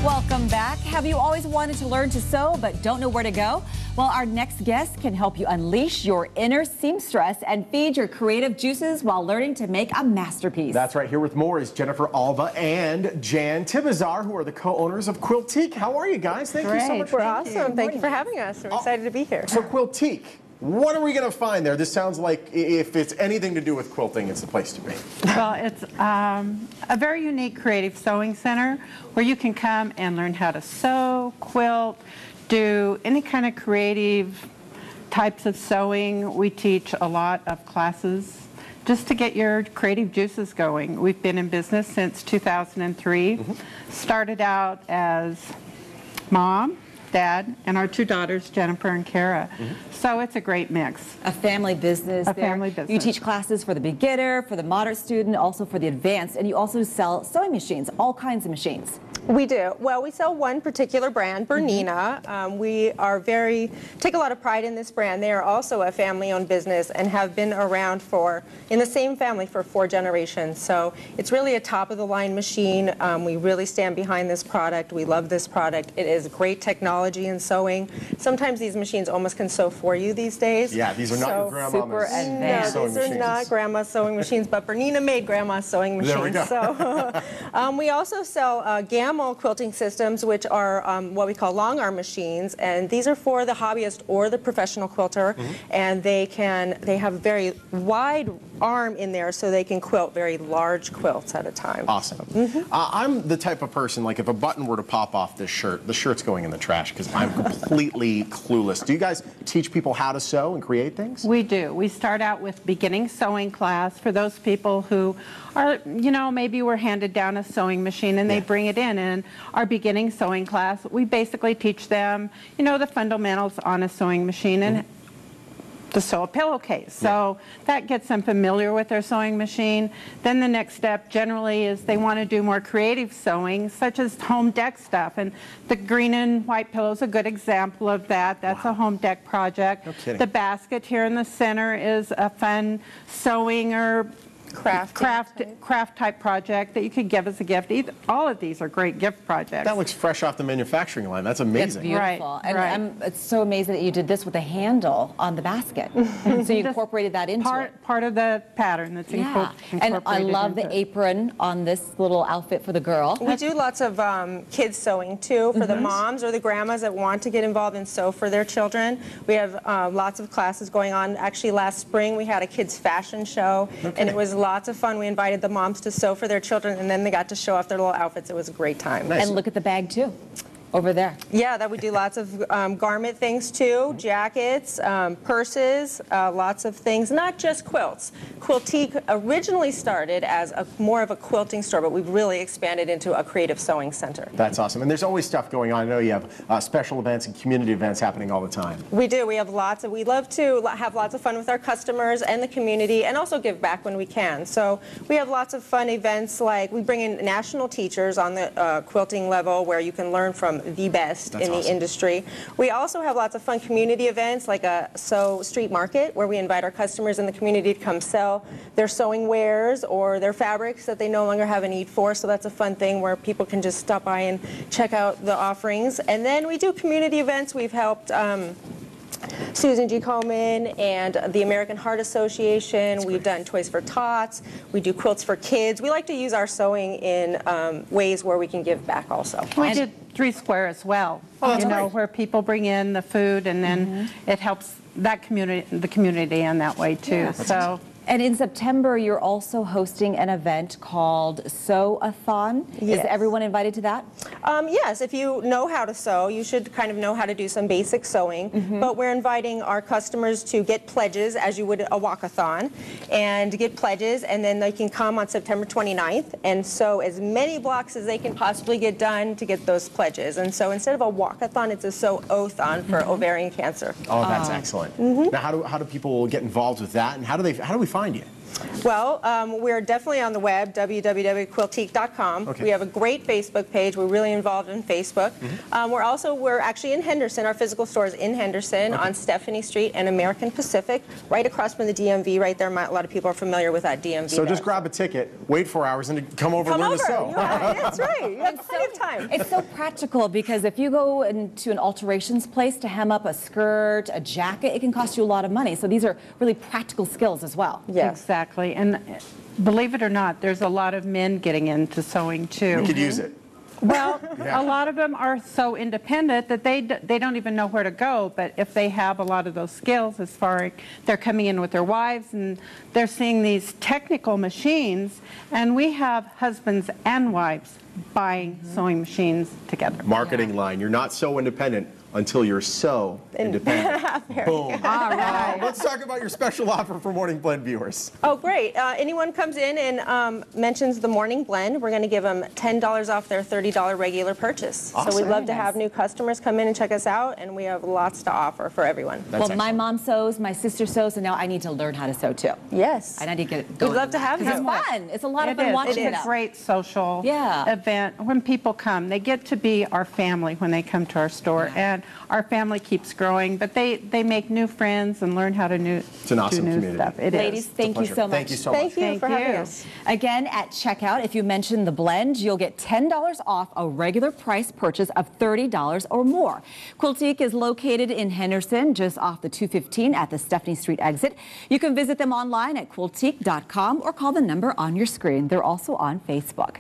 Welcome back. Have you always wanted to learn to sew but don't know where to go? Well, our next guest can help you unleash your inner seamstress and feed your creative juices while learning to make a masterpiece. That's right. Here with more is Jennifer Alva and Jan Tibazar, who are the co-owners of Quiltique. How are you guys? Thank you so much. We're awesome. Thank you for having us. We're excited to be here. So Quiltique, what are we going to find there? This sounds like if it's anything to do with quilting, it's the place to be. Well, it's a very unique creative sewing center where you can come and learn how to sew, quilt, do any kind of creative types of sewing. We teach a lot of classes just to get your creative juices going. We've been in business since 2003. Started out as mom, Dad, and our two daughters, Jennifer and Kara. So it's a great mix. A family business. Family business. You teach classes for the beginner, for the moderate student, also for the advanced, and you also sell sewing machines, all kinds of machines. We do. Well, we sell one particular brand, Bernina. We are take a lot of pride in this brand. They are also a family-owned business and have been around in the same family for 4 generations. So it's really a top-of-the-line machine. We really stand behind this product. We love this product. It is great technology in sewing. Sometimes these machines almost can sew for you these days. Yeah, these are not your grandma's super advanced. No, these are not grandma's sewing machines, but Bernina made grandma's sewing machines. There we go. So we also sell Gamma quilting systems, which are what we call long arm machines, and these are for the hobbyist or the professional quilter, and they have a very wide arm in there so they can quilt very large quilts at a time. Awesome. I'm the type of person, like if a button were to pop off this shirt, the shirt's going in the trash because I'm completely clueless. Do you guys teach people how to sew and create things? We do. We start out with beginning sewing class for those people who are, maybe were handed down a sewing machine and they bring it in. And our beginning sewing class, we basically teach them, the fundamentals on a sewing machine and to sew a pillowcase. So that gets them familiar with their sewing machine. Then the next step generally is they want to do more creative sewing, such as home deck stuff. And the green and white pillow is a good example of that. That's a home deck project. No kidding. The basket here in the center is a fun sewing or craft type project that you could give as a gift. All of these are great gift projects. That looks fresh off the manufacturing line. That's amazing. It's beautiful. Right, and it's so amazing that you did this with a handle on the basket. So you incorporated that into it. Part of the pattern that's incorporated. And I love the apron on this little outfit for the girl. We do lots of kids sewing too for the moms or the grandmas that want to get involved and sew for their children. We have lots of classes going on. Actually, last spring we had a kids fashion show, and it was lots of fun. We invited the moms to sew for their children, and then they got to show off their little outfits. It was a great time. Nice. And look at the bag too, over there. Yeah, that we do lots of garment things too, jackets, purses, lots of things, not just quilts. Quiltique originally started as more of a quilting store, but we've really expanded into a creative sewing center. That's awesome. And there's always stuff going on. I know you have special events and community events happening all the time. We do. We have we love to have lots of fun with our customers and the community, and also give back when we can. So we have lots of fun events, like we bring in national teachers on the quilting level where you can learn from the best in the industry. We also have lots of fun community events, like a sew street market, where we invite our customers in the community to come sell their sewing wares or their fabrics that they no longer have a need for. So that's a fun thing where people can just stop by and check out the offerings. And then we do community events. We've helped Susan G. Komen and the American Heart Association. We've done Toys for Tots. We do quilts for kids. We like to use our sewing in ways where we can give back also. We did 3 Square as well. Where people bring in the food, and then it helps that the community in that way too. Yeah, and in September, you're also hosting an event called Sew-a-thon. Yes. Is everyone invited to that? Yes, if you know how to sew, you should kind of know how to do some basic sewing. But we're inviting our customers to get pledges, as you would a walk-a-thon, and get pledges, and then they can come on September 29th and sew as many blocks as they can possibly get done to get those pledges. And so instead of a walk-a-thon, it's a sew-o-thon for ovarian cancer. Oh, that's excellent. Now, how do people get involved with that, and how do we find you? Well, we're definitely on the web, www.quiltique.com. Okay. We have a great Facebook page. We're really involved in Facebook. We're actually in Henderson. Our physical store is in Henderson on Stephanie Street and American Pacific, right across from the DMV right there. A lot of people are familiar with that DMV. So just grab a ticket, wait 4 hours, and come over and learn to sew. Yeah, that's right. You have plenty of time. It's so practical because if you go into an alterations place to hem up a skirt, a jacket, it can cost you a lot of money. So these are really practical skills as well. Yes. Exactly. And believe it or not, there's a lot of men getting into sewing too. You could use it. Well, Yeah. a lot of them are so independent that they don't even know where to go. But if they have a lot of those skills, as far as they're coming in with their wives and they're seeing these technical machines, and we have husbands and wives buying sewing machines together. Marketing line. You're not so independent until you're so independent. Boom. All right. Let's talk about your special offer for Morning Blend viewers. Oh, great. Anyone comes in and mentions the Morning Blend, we're going to give them $10 off their $30 regular purchase. Awesome. So we'd love to Very have nice. new customers come in and check us out, and we have lots to offer for everyone. That's Well, my mom sews, my sister sews, and now I need to learn how to sew too. Yes. And I need to get it We'd going. love to have It's you. fun. It's a lot of It fun is. watching It's it. a great social Yeah. event. When people come, they get to be our family when they come to our store, and our family keeps growing. But they make new friends and learn how to It's an awesome do new community. stuff. It Ladies, is. thank you Pleasure. so much. Thank you so much. Thank you for Thank having you. us. Again, at checkout, if you mention the blend, you'll get $10 off a regular price purchase of $30 or more. Quiltique is located in Henderson, just off the 215 at the Stephanie Street exit. You can visit them online at quiltique.com or call the number on your screen. They're also on Facebook.